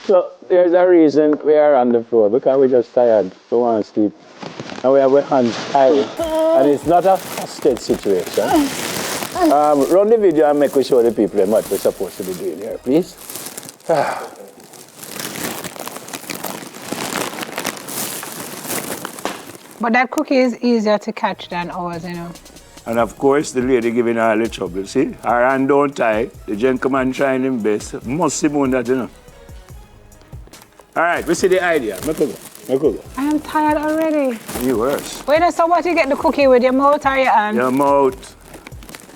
So there's a reason we are on the floor because we're just tired. We want to sleep. And we have our hands tied. And it's not a hostage situation. Run the video and make we show the people what we're supposed to be doing here, please. But that cookie is easier to catch than ours, you know. And of course, the lady giving all the trouble. See, her hand don't tie. The gentleman trying his best. Must see more that, you know. All right, we see the idea. Make a go. I am tired already. You worse. Wait, so what you get the cookie with, your mouth or your hand? Your mouth.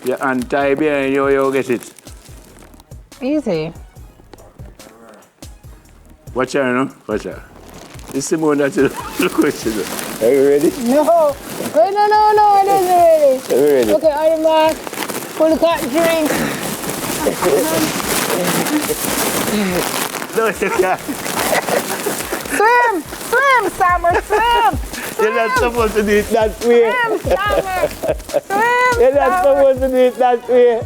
Your hand tie behind you get it. Easy. Watch her, you know? Watch her. You see more that you look what you do. Are you ready? No. Wait, no, it isn't ready. Are you ready? Okay, on your mark. Full cut drink. No, you can't. Swim, Summer, swim. You're not supposed to do it that way. Swim, Summer. Swim, You're not supposed to do it that way.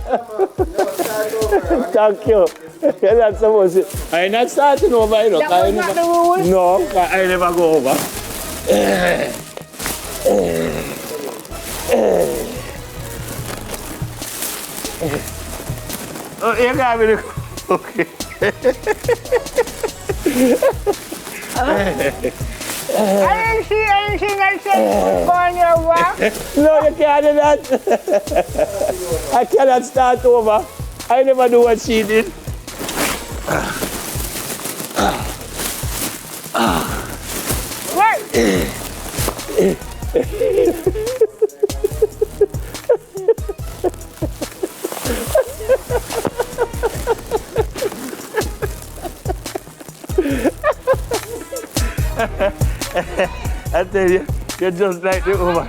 Thank you. You're not supposed to. I'm not starting over, you know. That was not the rule? No, I never go over. Oh, you got me the cookie. I didn't see anything that said on your back. No, you can't do that. I cannot start over. I never do what she did. What? I tell you, you're just like the Uber.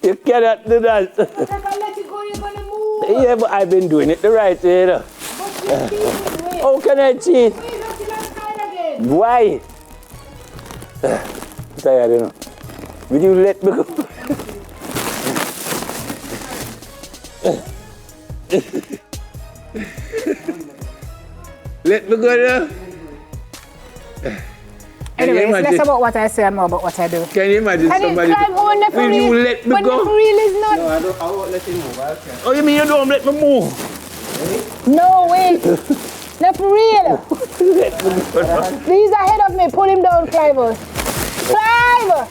You cannot do that. Yeah, but I've been doing it the right way, you know. How can I cheat? Why? Tired, you know. Will you let me go? Let me go now. Anyway, it's less about what I say and more about what I do. Can you imagine somebody? Will you let me go? When the reel is not. No, I won't let you move. I can't. Oh, you mean you don't let me move? No, wait. Not for real. Let me go now. He's ahead of me. Pull him down, Clive. Clive!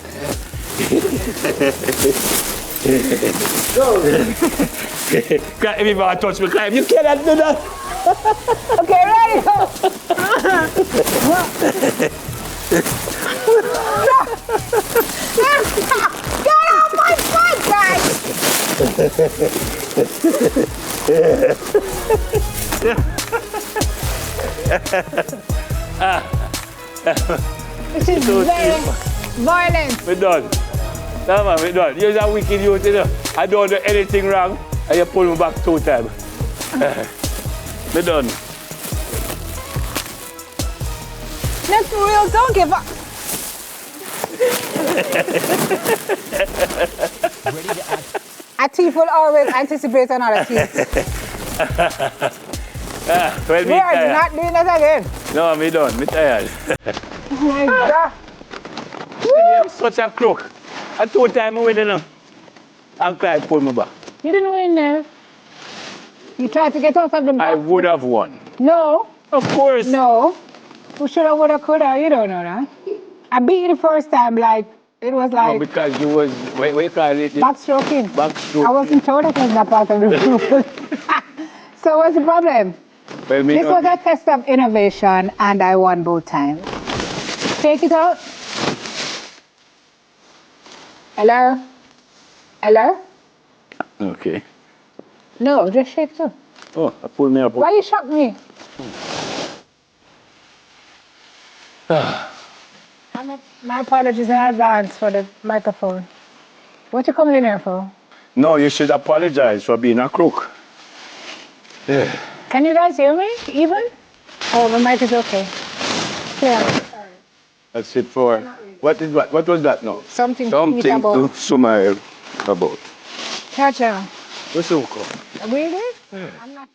If you want to touch me, Clive, you cannot do that. Okay, ready? Get off my foot, guys! This is very violent. We're done. No, man, we're done. You're a wicked youth, you know. I don't do anything wrong, and you pull me back 2 times. We're done. That's for real. Don't give up. A thief will always anticipate another thief. Well, We are not doing that again. No, me done. Me tired. Oh my God. You're such a crook. And 2 times I win, you know. And Clive pulled me back. You didn't win there. You tried to get out of the box. I would have won. No. Of course. No. Who should have, would have, could have. You don't know that. I beat you the first time, like, it was No, like because you was, what you call it? backstroking. Backstroking. I wasn't told that was not part of the rule. So what's the problem? Well, me This was a test of innovation, and I won both times. Take it out. Hello? Hello? Okay. No, just shake too. Oh, I pulled me up. Why you shock me? My apologies in advance for the microphone. What you coming in here for? No, you should apologize for being a crook. Yeah. Can you guys hear me even? Oh, the mic is okay. Yeah. That's it for. What is what? What was that now? Something to eat Something to about. smile about. Cha-cha. What's uncle? Really? I'm not.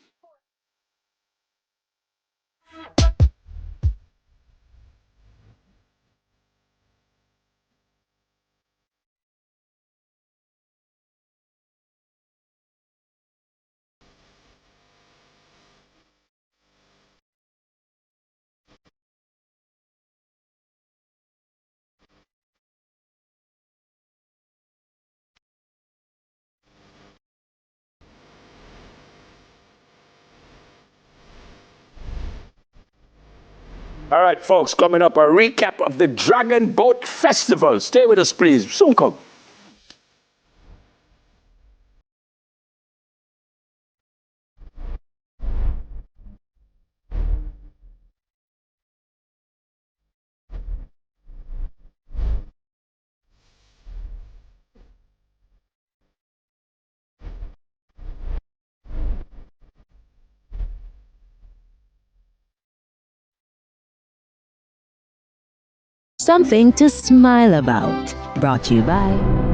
All right, folks, coming up a recap of the Dragon Boat Festival. Stay with us, please. Soon come. Something to smile about. Brought to you by